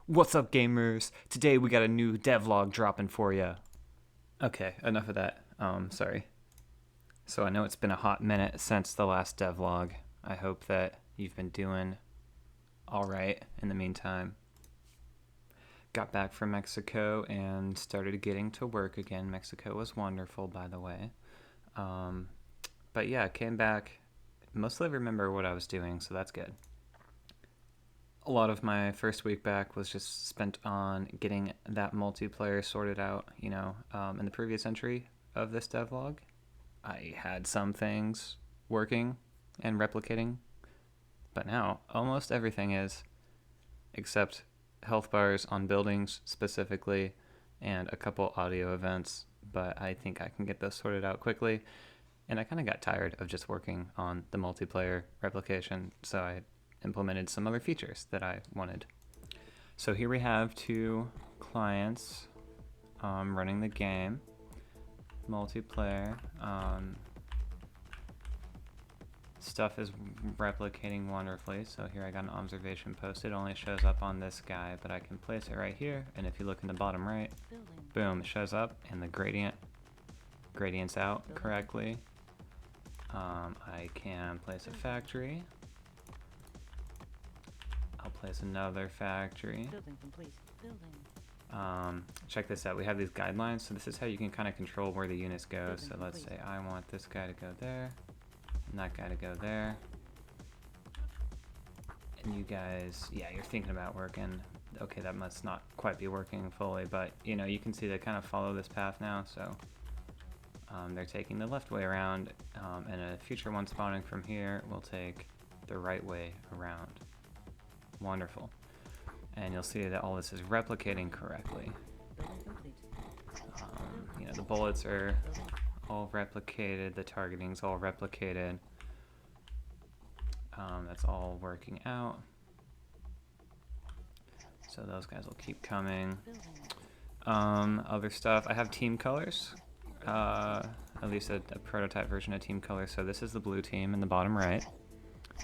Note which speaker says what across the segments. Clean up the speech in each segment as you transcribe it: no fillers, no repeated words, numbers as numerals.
Speaker 1: What's up, gamers? Today we got a new devlog dropping for you. Okay, enough of that. Sorry. So I know it's been a hot minute since the last devlog. I hope that you've been doing alright in the meantime. Got back from Mexico and started getting to work again. Mexico was wonderful, by the way. But yeah, came back. Mostly remember what I was doing, so that's good. A lot of my first week back was just spent on getting that multiplayer sorted out. In the previous entry of this devlog, I had some things working and replicating, but now almost everything is, except health bars on buildings specifically, and a couple audio events, but I think I can get those sorted out quickly. And I kind of got tired of just working on the multiplayer replication, so I implemented some other features that I wanted. So here we have two clients running the game. Multiplayer. Stuff is replicating wonderfully. So here I got an observation post. It only shows up on this guy, but I can place it right here. And if you look in the bottom right, boom, it shows up, and the gradient's out correctly. I can place a factory. I'll place another factory.
Speaker 2: Building complete. Building.
Speaker 1: Check this out. We have these guidelines, so this is how you can kind of control where the units go.
Speaker 2: Building
Speaker 1: So let's say
Speaker 2: complete.
Speaker 1: I want this guy to go there, and that guy to go there. And you guys, yeah, you're thinking about working. Okay, that must not quite be working fully, but you can see they kind of follow this path now. So they're taking the left way around, and a future one spawning from here will take the right way around. Wonderful. And you'll see that all this is replicating correctly.
Speaker 2: Building complete.
Speaker 1: The bullets are all replicated, the targeting's all replicated. That's all working out. So those guys will keep coming. Other stuff, I have team colors. At least a prototype version of team colors. So this is the blue team in the bottom right.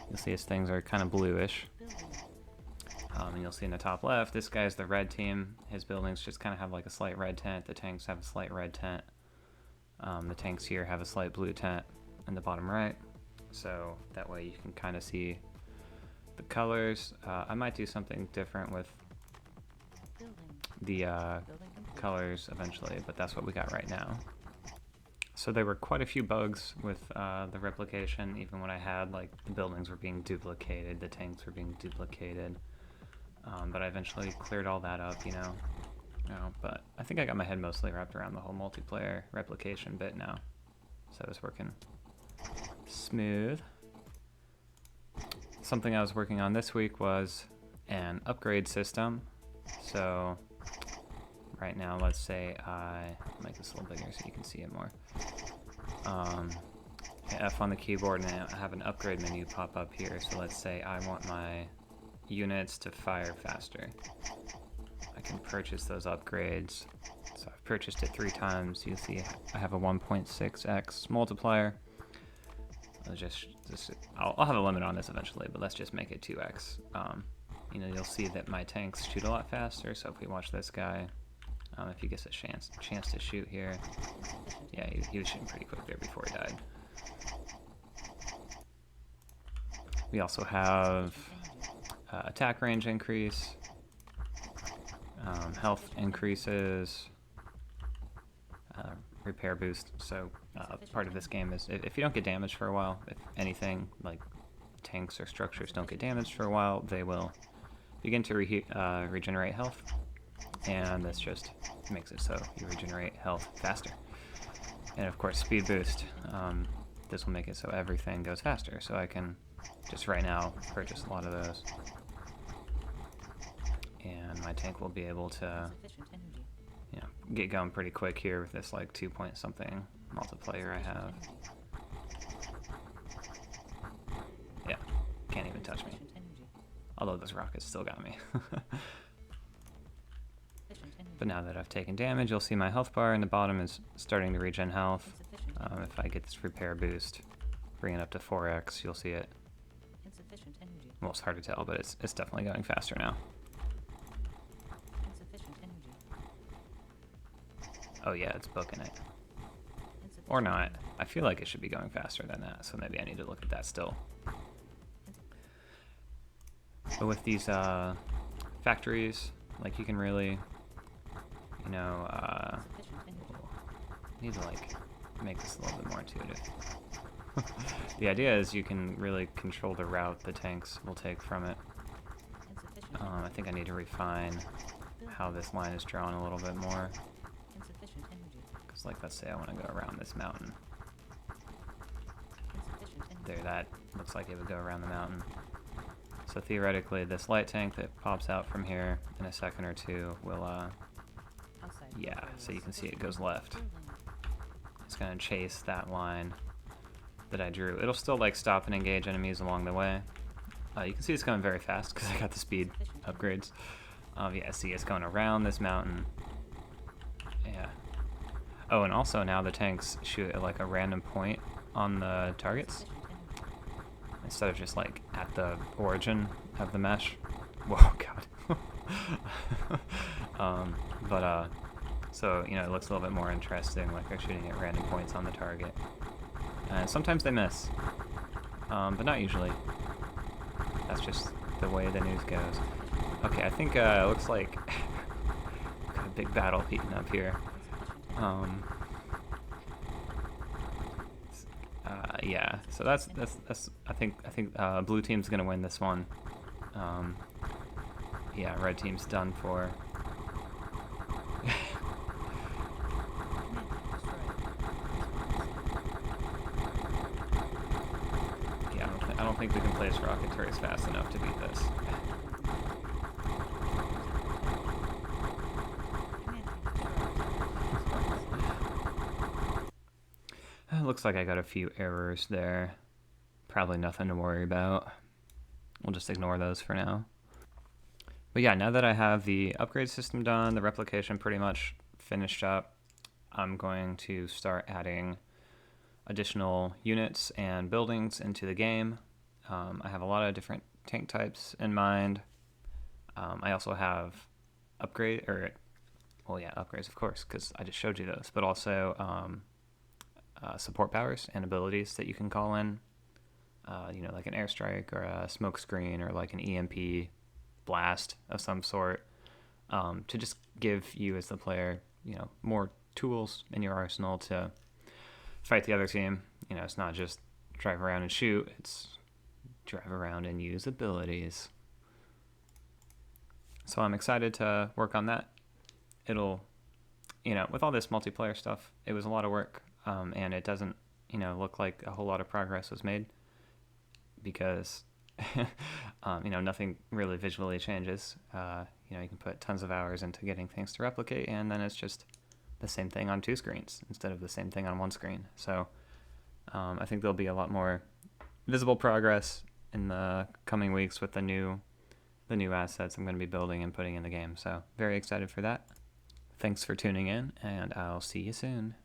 Speaker 1: You'll see his things are kind of bluish. And you'll see in the top left, this guy's the red team. His buildings just kind of have like a slight red tint. The tanks have a slight red tint. The tanks here have a slight blue tint in the bottom right. So that way you can kind of see the colors. I might do something different with the colors eventually, but that's what we got right now. So there were quite a few bugs with the replication, even when I had like the buildings were being duplicated, the tanks were being duplicated. But I eventually cleared all that up, but I think I got my head mostly wrapped around the whole multiplayer replication bit now. So it's working smooth. Something I was working on this week was an upgrade system. So right now, let's say I make this a little bigger so you can see it more. F on the keyboard, and I have an upgrade menu pop up here. So let's say I want my units to fire faster. I can purchase those upgrades. So I've purchased it 3 times. You see I have a 1.6x multiplier. I'll have a limit on this eventually, but let's just make it 2x. You'll see that my tanks shoot a lot faster. So if we watch this guy, if he gets a chance to shoot here, yeah, he was shooting pretty quick there before he died. We also have attack range increase, health increases, repair boost. So part of this game is if you don't get damaged for a while, if anything like tanks or structures don't get damaged for a while, they will begin to regenerate health, and this just makes it so you regenerate health faster. And of course, speed boost. This will make it so everything goes faster. So I can just right now purchase a lot of those, and my tank will be able to get going pretty quick here with this like 2-point-something multiplier I have. Yeah, can't even touch me. Although those rockets still got me. But now that I've taken damage, you'll see my health bar in the bottom is starting to regen health. If I get this repair boost, bring it up to 4x, you'll see it. Well, it's hard to tell, but it's definitely going faster now. Oh yeah, it's booking it. Or not. I feel like it should be going faster than that, so maybe I need to look at that still. But with these factories, like you can really, you know, need to like make this a little bit more intuitive. The idea is you can really control the route the tanks will take from it. I think I need to refine how this line is drawn a little bit more. Because like, let's say I want to go around this mountain. There, that looks like it would go around the mountain. So theoretically, this light tank that pops out from here in a second or two will, yeah, so you can see it goes left. It's going to chase that line that I drew. It'll still like stop and engage enemies along the way. You can see it's going very fast because I got the speed upgrades. Yeah, see, it's going around this mountain. Yeah. Oh, and also now the tanks shoot at like a random point on the targets instead of just like at the origin of the mesh. Whoa, God. So, you know, it looks a little bit more interesting, like they're shooting at random points on the target. And sometimes they miss, but not usually. That's just the way the news goes. Okay, I think it looks like got a big battle heating up here. Yeah, so that's I think blue team's gonna win this one. Yeah, red team's done for. Yeah, I don't think we can place rocket turrets fast enough to beat this. It looks like I got a few errors there. Probably nothing to worry about. We'll just ignore those for now. But yeah, now that I have the upgrade system done, the replication pretty much finished up, I'm going to start adding additional units and buildings into the game. I have a lot of different tank types in mind. I also have upgrades, of course, because I just showed you those, but also support powers and abilities that you can call in. You know, like an airstrike or a smoke screen or like an EMP blast of some sort, to just give you as the player, you know, more tools in your arsenal to fight the other team. You know, it's not just drive around and shoot, it's drive around and use abilities. So I'm excited to work on that. It'll, you know, with all this multiplayer stuff, it was a lot of work, and it doesn't, you know, look like a whole lot of progress was made because you know, nothing really visually changes. You know, you can put tons of hours into getting things to replicate, and then it's just the same thing on two screens instead of the same thing on one screen. So I think there'll be a lot more visible progress in the coming weeks with the new assets I'm going to be building and putting in the game. So very excited for that. Thanks for tuning in, and I'll see you soon.